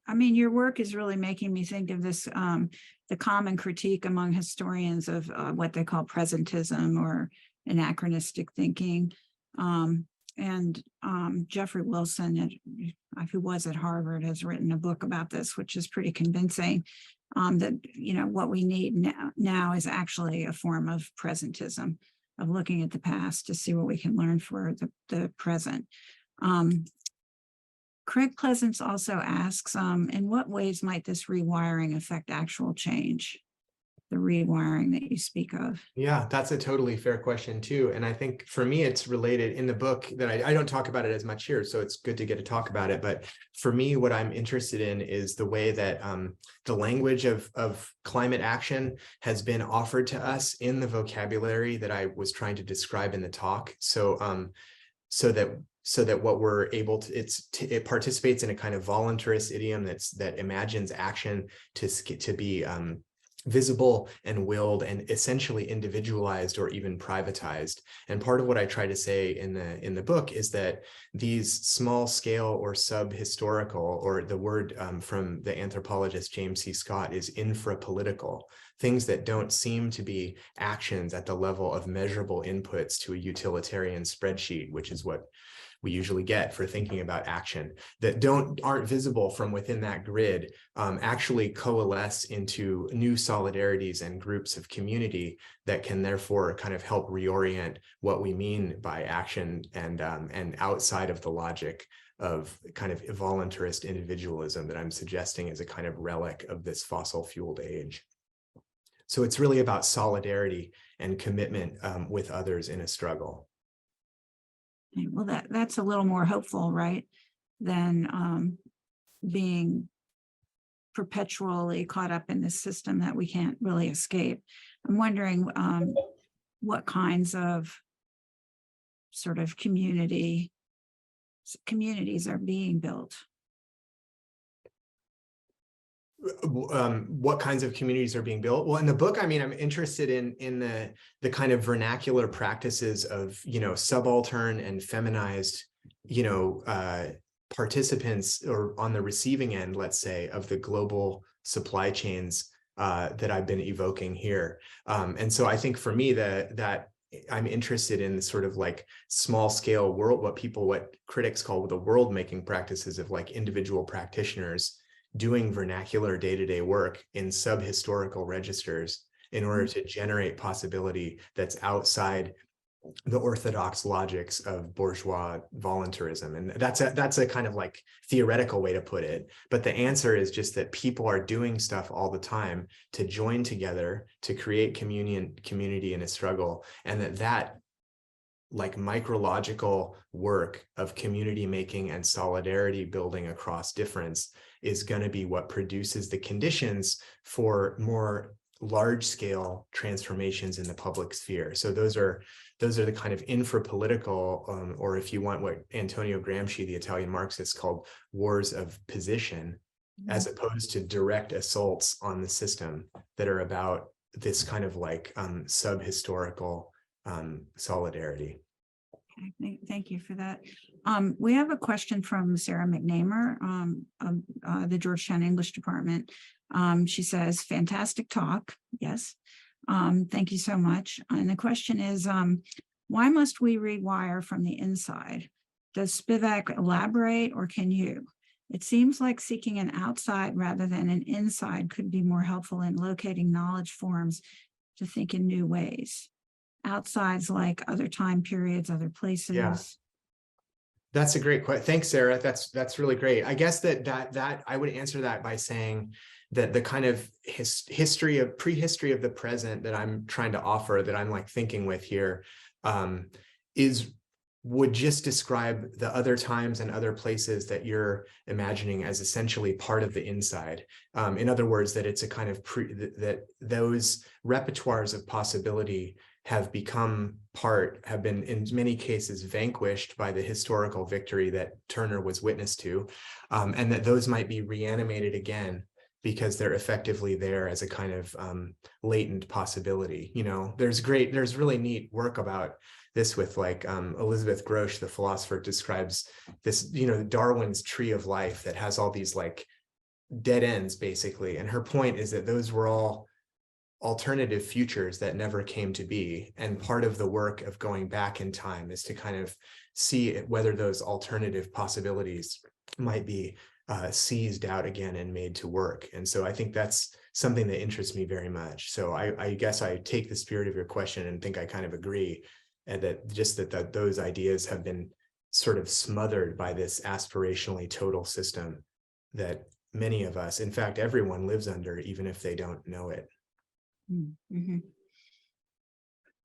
I mean, your work is really making me think of this, the common critique among historians of what they call presentism or anachronistic thinking. And Jeffrey Wilson, who was at Harvard, has written a book about this, which is pretty convincing, that, what we need now is actually a form of presentism, of looking at the past to see what we can learn for the present. Craig Pleasance also asks, in what ways might this rewiring affect actual change? The rewiring that you speak of. Yeah, that's a totally fair question too. And I think for me, it's related in the book that I don't talk about it as much here, so it's good to get to talk about it. But for me, what I'm interested in is the way that the language of climate action has been offered to us in the vocabulary that I was trying to describe in the talk. So that what we're able to, it participates in a kind of voluntarist idiom that imagines action to be visible and willed and essentially individualized or even privatized. And part of what I try to say in the book is that these small scale or sub-historical, or the word from the anthropologist James C. Scott is infrapolitical, things that don't seem to be actions at the level of measurable inputs to a utilitarian spreadsheet, which is what we usually get for thinking about action, that aren't visible from within that grid, actually coalesce into new solidarities and groups of community that can therefore kind of help reorient what we mean by action and outside of the logic of kind of voluntarist individualism that I'm suggesting is a kind of relic of this fossil fueled age. So it's really about solidarity and commitment with others in a struggle. Well, that's a little more hopeful, right? Than being perpetually caught up in this system that we can't really escape. I'm wondering what kinds of sort of communities are being built. What kinds of communities are being built? Well, in the book, I mean, I'm interested in the kind of vernacular practices of, subaltern and feminized, participants or on the receiving end, let's say, of the global supply chains that I've been evoking here. And so I think for me that I'm interested in sort of like small scale world, what critics call the world making practices of like individual practitioners doing vernacular day-to-day work in sub-historical registers in order to generate possibility that's outside the orthodox logics of bourgeois voluntarism. And that's a kind of like theoretical way to put it. But the answer is just that people are doing stuff all the time to join together, to create community in a struggle. And that like micrological work of community making and solidarity building across difference is going to be what produces the conditions for more large scale transformations in the public sphere. So those are the kind of infrapolitical, or if you want, what Antonio Gramsci, the Italian Marxist, called wars of position, as opposed to direct assaults on the system that are about this kind of like sub-historical solidarity. Okay, thank you for that. We have a question from Sarah McNamer of the Georgetown English Department. She says, fantastic talk. Yes. Thank you so much. And the question is, why must we rewire from the inside? Does Spivak elaborate, or can you? It seems like seeking an outside rather than an inside could be more helpful in locating knowledge forms to think in new ways. Outsides like other time periods, other places. Yeah. That's a great question. Thanks, Sarah. That's really great. I guess that I would answer that by saying that the kind of prehistory of the present that I'm trying to offer, that I'm like thinking with here, would just describe the other times and other places that you're imagining as essentially part of the inside. In other words, that it's a kind of that those repertoires of possibility have been in many cases vanquished by the historical victory that Turner was witness to, and that those might be reanimated again because they're effectively there as a kind of latent possibility. There's really neat work about this with like Elizabeth Grosz, the philosopher, describes this, Darwin's tree of life that has all these like dead ends basically. And her point is that those were all alternative futures that never came to be. And part of the work of going back in time is to kind of see whether those alternative possibilities might be seized out again and made to work. And so I think that's something that interests me very much. So I guess I take the spirit of your question and think I kind of agree, and that those ideas have been sort of smothered by this aspirationally total system that many of us, in fact, everyone lives under, even if they don't know it. Mhm.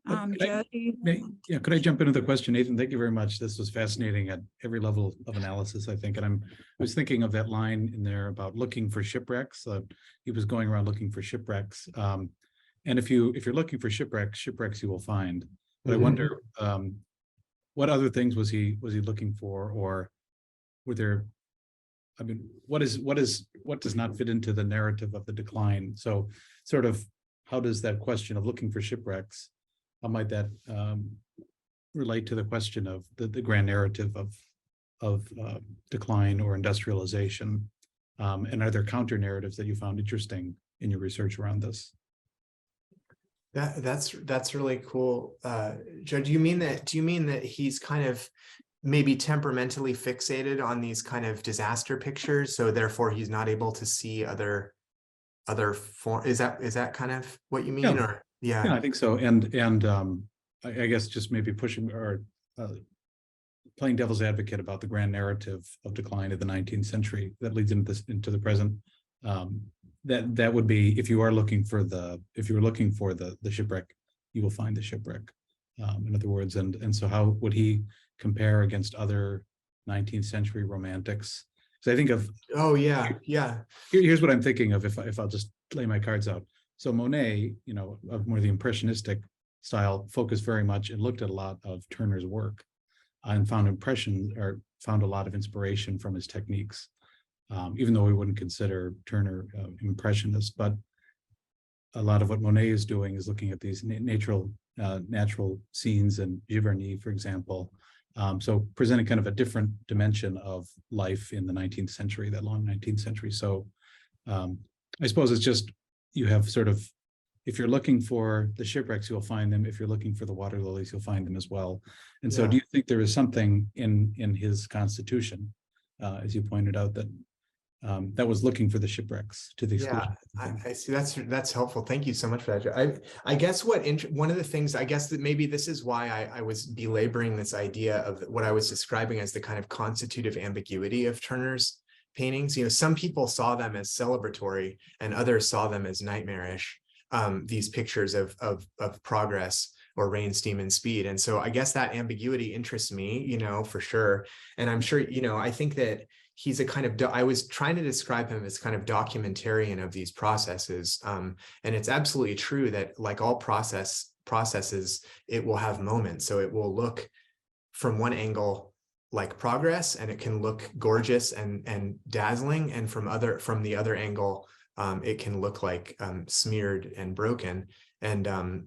Could Joe, do you- Yeah, could I jump into the question, Nathan? Thank you very much. This was fascinating at every level of analysis, I think. And I was thinking of that line in there about looking for shipwrecks. He was going around looking for shipwrecks. And if you're looking for shipwrecks you will find. But I wonder, what other things was he looking for, or were there? I mean, what does not fit into the narrative of the decline? So, sort of, how does that question of looking for shipwrecks? How might that relate to the question of the grand narrative of decline or industrialization? And are there counter narratives that you found interesting in your research around this? That's really cool. Joe, do you mean that he's kind of maybe temperamentally fixated on these kind of disaster pictures, so therefore he's not able to see other form? Is that kind of what you mean? Yeah. Or yeah, I think so. And I guess just maybe pushing or playing devil's advocate about the grand narrative of decline of the 19th century that leads into the present. That would be, if you were looking for the shipwreck, you will find the shipwreck. In other words, and so how would he compare against other 19th century romantics? So I think of, here's what I'm thinking of, if I'll just lay my cards out. So Monet, of more the impressionistic style, focused very much and looked at a lot of Turner's work and found a lot of inspiration from his techniques. Even though we wouldn't consider Turner impressionist, but a lot of what Monet is doing is looking at these natural scenes, and Giverny, for example. So presenting kind of a different dimension of life in the 19th century, that long 19th century. So I suppose it's just, you have sort of, if you're looking for the shipwrecks, you'll find them. If you're looking for the water lilies, you'll find them as well. And so do you think there is something in his constitution, as you pointed out, that was looking for the shipwrecks to the exclusion? I see. That's helpful. Thank you so much for that. I guess one of the things, I guess that maybe this is why I was belaboring this idea of what I was describing as the kind of constitutive ambiguity of Turner's paintings. Some people saw them as celebratory and others saw them as nightmarish, these pictures of progress or rain, steam, and speed. And so I guess that ambiguity interests me, for sure. And I'm sure, I think that he's a kind of, I was trying to describe him as kind of documentarian of these processes. And it's absolutely true that, like all processes, it will have moments. So it will look from one angle like progress, and it can look gorgeous and dazzling. And from the other angle, it can look like smeared and broken. And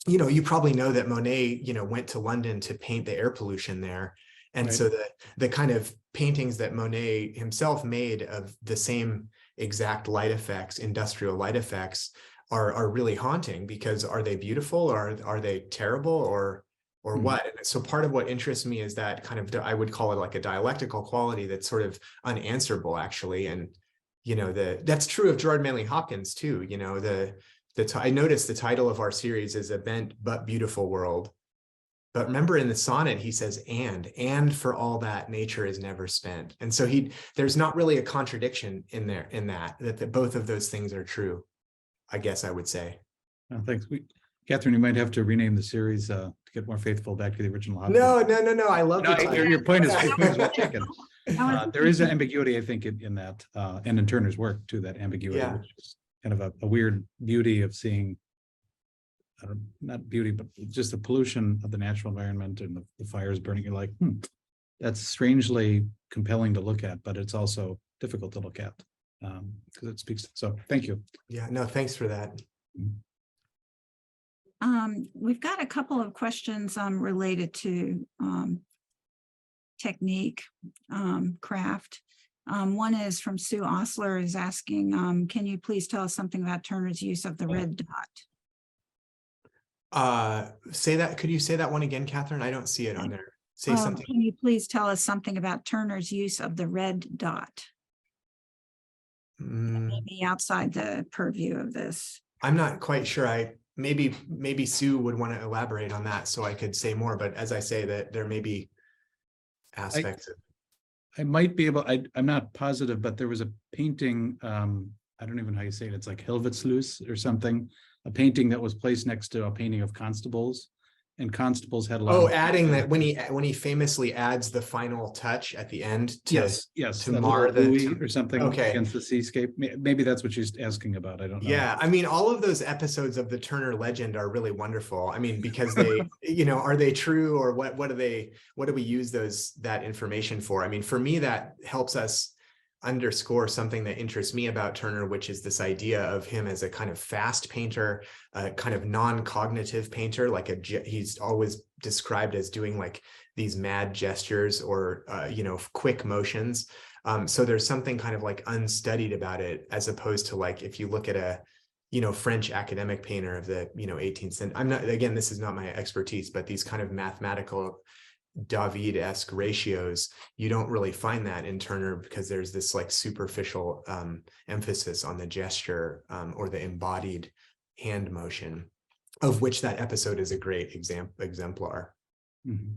you probably know that Monet, went to London to paint the air pollution there. And Right. So the kind of paintings that Monet himself made of the same exact light effects, industrial light effects, are really haunting, because are they beautiful, or are they terrible, or what? So part of what interests me is that kind of, I would call it like a dialectical quality that's sort of unanswerable, actually. And that's true of Gerard Manley Hopkins too. I noticed the title of our series is A Bent But Beautiful World. But remember, in the sonnet, he says, and for all that, nature is never spent. And so there's not really a contradiction in there, in that both of those things are true, I guess I would say. Thanks. Catherine, you might have to rename the series to get more faithful back to the original. No. I love your point is well taken. There is an ambiguity, I think, in that, and in Turner's work too, that ambiguity, which is kind of a weird beauty of seeing, not beauty, but just the pollution of the natural environment and the fires burning. You're like, that's strangely compelling to look at, but it's also difficult to look at because it speaks. So thank you. Yeah, no, thanks for that. We've got a couple of questions related to technique, craft. One is from Sue Osler, is asking, can you please tell us something about Turner's use of the red dot? Could you say that one again, Catherine? I don't see it on there. Say something. Can you please tell us something about Turner's use of the red dot? Maybe outside the purview of this. I'm not quite sure. Maybe Sue would want to elaborate on that so I could say more, but as I say, that there may be aspects of. I might be able, I'm not positive, but there was a painting, I don't even know how you say it. It's like Helvetsluis or something. A painting that was placed next to a painting of constables, and constables had a lot. Oh, of adding that when he famously adds the final touch at the end to yes, to that mar little buoy the or something okay. against the seascape. Maybe that's what she's asking about. I don't know. Yeah, I mean, all of those episodes of the Turner legend are really wonderful. I mean, because they, you know, are they true, or what do we use that information for? I mean, for me, that helps us underscore something that interests me about Turner, which is this idea of him as a kind of fast painter, a kind of non-cognitive painter, like he's always described as doing like these mad gestures or, you know, quick motions. So there's something kind of like unstudied about it, as opposed to like, if you look at a, you know, French academic painter of the, you know, 18th century, I'm not, again, this is not my expertise, but these kind of mathematical David-esque ratios, you don't really find that in Turner, because there's this like superficial emphasis on the gesture or the embodied hand motion, of which that episode is a great exemplar. Mhm.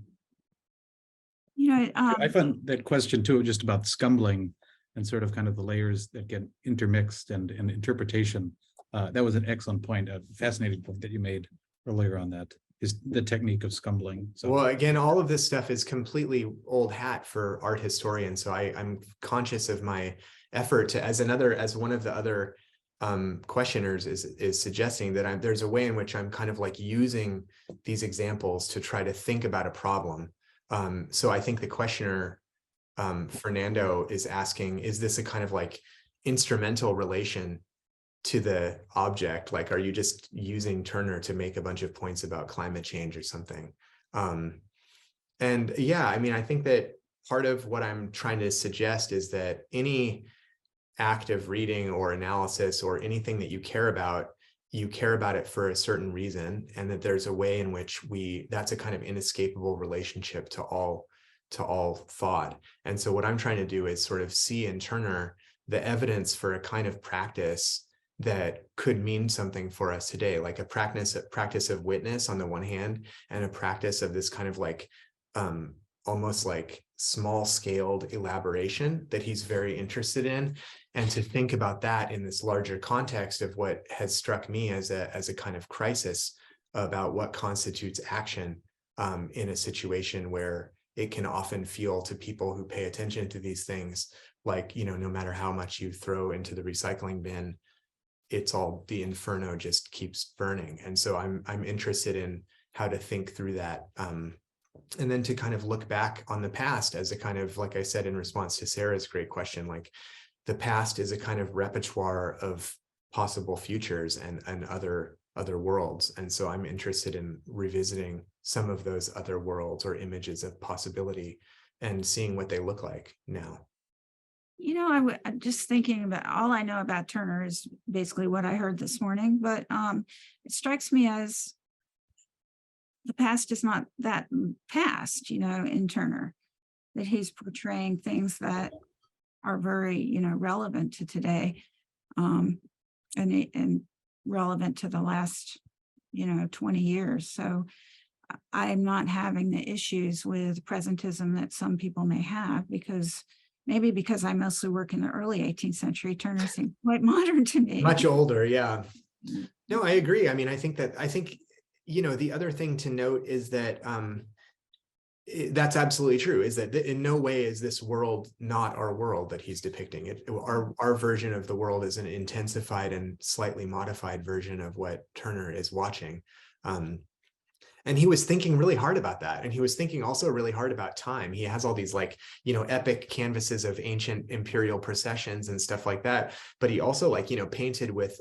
You know, I found that question too, just about scumbling and sort of kind of the layers that get intermixed and interpretation. That was an excellent point, a fascinating point that you made earlier on that, is the technique of scumbling. So, well, again, all of this stuff is completely old hat for art historians. So I'm conscious of my effort to, as one of the other questioners is suggesting, that there's a way in which I'm kind of like using these examples to try to think about a problem. So I think the questioner, Fernando, is asking, is this a kind of like instrumental relation to the object? Like, are you just using Turner to make a bunch of points about climate change or something? And yeah, I mean, I think that part of what I'm trying to suggest is that any act of reading or analysis or anything that you care about it for a certain reason, and that there's a way in which that's a kind of inescapable relationship to all thought. And so what I'm trying to do is sort of see in Turner the evidence for a kind of practice that could mean something for us today, like a practice of witness on the one hand, and a practice of this kind of like almost like small-scaled elaboration that he's very interested in, and to think about that in this larger context of what has struck me as a kind of crisis about what constitutes action in a situation where it can often feel to people who pay attention to these things like, you know, no matter how much you throw into the recycling bin, it's all, the inferno just keeps burning. And so I'm interested in how to think through that, and then to kind of look back on the past as a kind of, like I said in response to Sarah's great question, like the past is a kind of repertoire of possible futures and other worlds. And so I'm interested in revisiting some of those other worlds or images of possibility and seeing what they look like now. You know, I'm just thinking about, all I know about Turner is basically what I heard this morning, but it strikes me as the past is not that past, you know, in Turner, that he's portraying things that are very, you know, relevant to today, and relevant to the last, you know, 20 years. So I'm not having the issues with presentism that some people may have, because maybe because I mostly work in the early 18th century, Turner seemed quite modern to me. Much older, yeah. No, I agree. I mean, I think, you know, the other thing to note is that that's absolutely true, is that in no way is this world not our world that he's depicting. Our version of the world is an intensified and slightly modified version of what Turner is watching. And he was thinking really hard about that. And he was thinking also really hard about time. He has all these like, you know, epic canvases of ancient imperial processions and stuff like that. But he also like, you know, painted with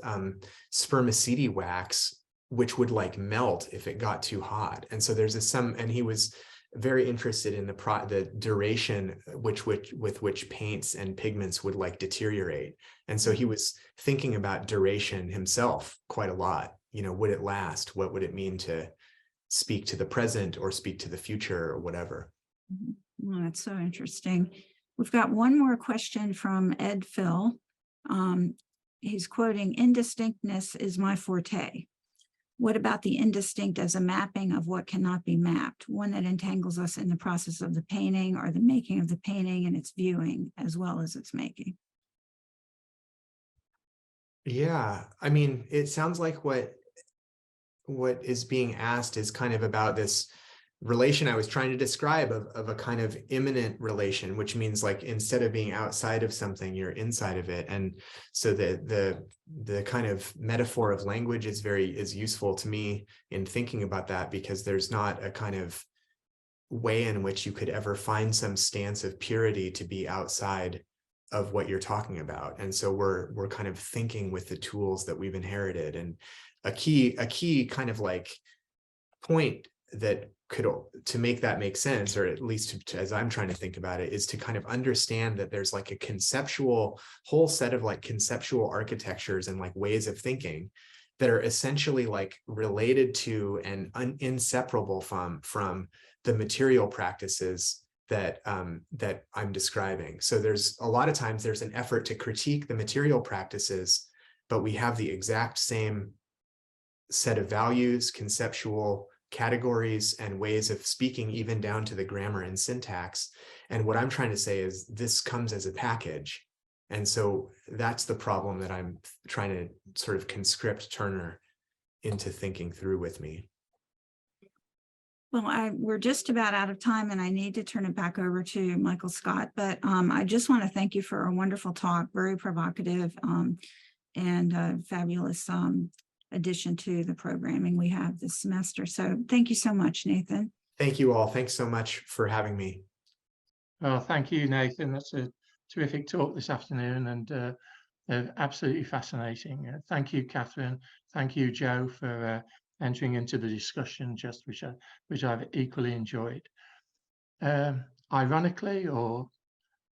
spermaceti wax, which would like melt if it got too hot. And so there's and he was very interested in the duration with which paints and pigments would like deteriorate. And so he was thinking about duration himself quite a lot. You know, would it last? What would it mean to speak to the present or speak to the future or whatever? Well, that's so interesting. We've got one more question from Ed Phil. He's quoting, "Indistinctness is my forte." What about the indistinct as a mapping of what cannot be mapped, one that entangles us in the process of the painting or the making of the painting and its viewing as well as its making? Yeah, I mean, it sounds like what is being asked is kind of about this relation I was trying to describe of a kind of immanent relation, which means like instead of being outside of something, you're inside of it. And so the kind of metaphor of language is useful to me in thinking about that, because there's not a kind of way in which you could ever find some stance of purity to be outside of what you're talking about. And so we're kind of thinking with the tools that we've inherited. And a key kind of like point that could, to make that make sense, or at least as I'm trying to think about it, is to kind of understand that there's like a conceptual whole set of like conceptual architectures and like ways of thinking that are essentially like related to and inseparable from the material practices that that I'm describing. So there's a lot of times there's an effort to critique the material practices, but we have the exact same set of values, conceptual categories, and ways of speaking, even down to the grammar and syntax. And what I'm trying to say is this comes as a package. And so that's the problem that I'm trying to sort of conscript Turner into thinking through with me. Well, we're just about out of time and I need to turn it back over to Michael Scott, but I just want to thank you for a wonderful talk, very provocative and a fabulous addition to the programming we have this semester. So thank you so much, Nathan. Thank you all. Thanks so much for having me. Well, thank you, Nathan. That's a terrific talk this afternoon, and absolutely fascinating. Thank you, Catherine. Thank you, Joe, for entering into the discussion, which I've equally enjoyed. Ironically, or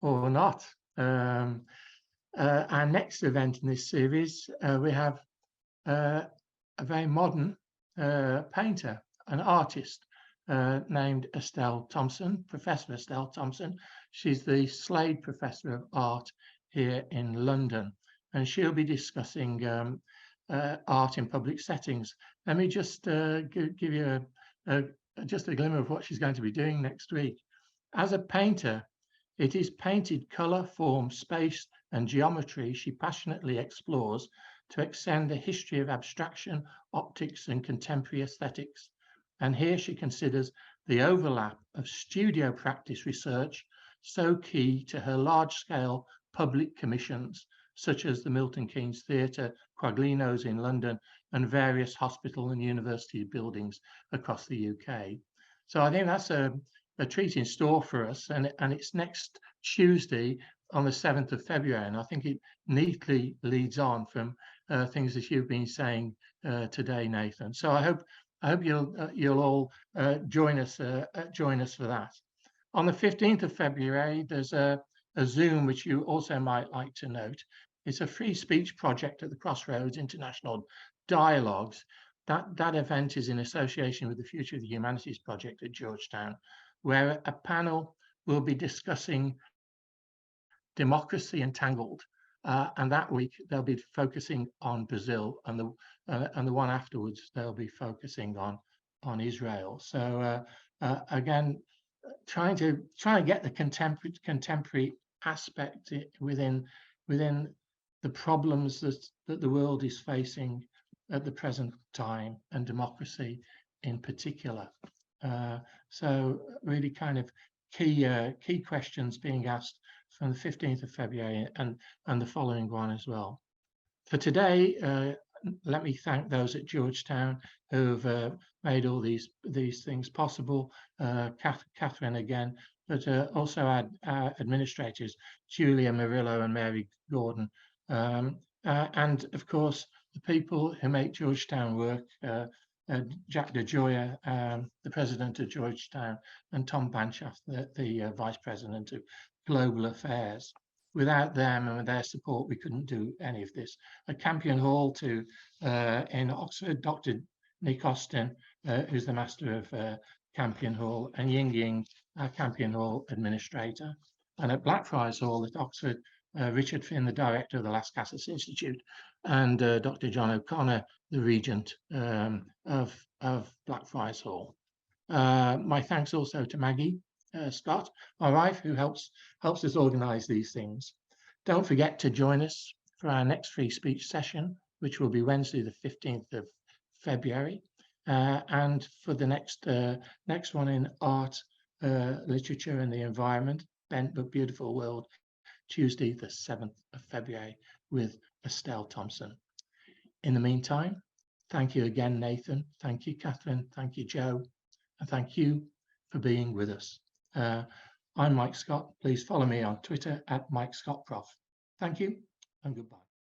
not, our next event in this series, we have a very modern painter, an artist named Estelle Thompson, Professor Estelle Thompson. She's the Slade Professor of Art here in London, and she'll be discussing art in public settings. Let me just give you just a glimmer of what she's going to be doing next week. As a painter, it is painted colour, form, space, and geometry she passionately explores to extend the history of abstraction, optics, and contemporary aesthetics. And here she considers the overlap of studio practice research, so key to her large-scale public commissions, such as the Milton Keynes Theatre, Quaglino's in London, and various hospital and university buildings across the UK. So I think that's a treat in store for us, and it's next Tuesday on the 7th of February, and I think it neatly leads on from things that you've been saying today, Nathan. So I hope you'll all join us for that. On the 15th of February, there's a Zoom which you also might like to note. It's a free speech project at the Crossroads International Dialogues. That event is in association with the Future of the Humanities Project at Georgetown, where a panel will be discussing democracy entangled. And that week they'll be focusing on Brazil, and the one afterwards they'll be focusing on Israel. So again, trying to get the contemporary aspect within the problems that the world is facing at the present time, and democracy in particular. So really kind of key questions being asked from the 15th of February and the following one as well. For today, let me thank those at Georgetown who've made all these things possible. Catherine again, but also our administrators, Julia Murillo and Mary Gordon. And of course, the people who make Georgetown work, Jack DeGioia, the president of Georgetown, and Tom Banshaft, the vice president of Global Affairs. Without them and with their support, we couldn't do any of this. At Campion Hall in Oxford, Dr. Nick Austin, who's the master of Campion Hall, and Ying Ying, our Campion Hall administrator. And at Blackfriars Hall at Oxford, Richard Finn, the director of the Las Casas Institute, and Dr. John O'Connor, the regent of Blackfriars Hall. My thanks also to Maggie Scott, my wife, who helps us organize these things. Don't forget to join us for our next free speech session, which will be Wednesday, the 15th of February, and for the next one in art, literature and the environment, Bent but Beautiful World, Tuesday, the 7th of February, with Estelle Thompson. In the meantime, thank you again, Nathan. Thank you, Catherine. Thank you, Joe. And thank you for being with us. I'm Mike Scott. Please follow me on Twitter @MikeScottProf. Thank you and goodbye.